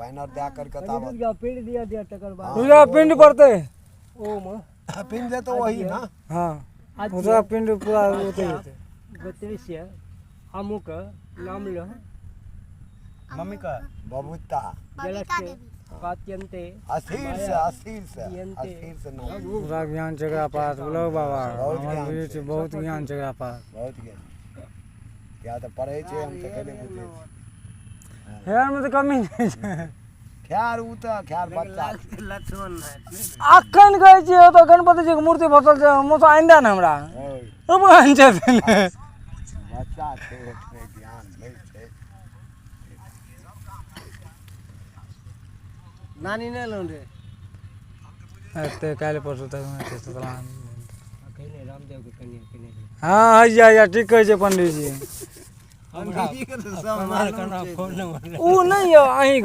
पैनर दे करके तब पिंड दिया दिया तकर बाद दूसरा पिंड पड़ते ओ म पिन दे तो वही ना हाँ दूसरा पिंड पूरा होते होते गोत्रीस्य अमुक नाम लो मम्मी का बबूता जलस्य पात्यन्ते अस्थिर से ना पूरा ज्ञान चकरा पास बोलो बाबा बहुत हमारे ज्ञान बीच बहुत ज्ञान चकरा पास बहुत ज्ञान क्या तो पढ़े छे हम तो कहने बुझे हेर में तो कमी नहीं छै ख्यार उ तो ख्यार बच्चा लक्ष्मण अखन कहै छियै तो गणपति जी के मूर्ति बसल छै मोसा आइन दे ने हमरा अब आइन छै बच्चा छे ओतने ज्ञान नहीं छे नानी ने लो रे एते काल्हि परसों तक में छै सलाम कहने रामदेव के कन्या कने हाँ हैया ठीक कहै छै पंडित जी हमरा के तो सब मार करना फोन नंबर उ नहीं अहीं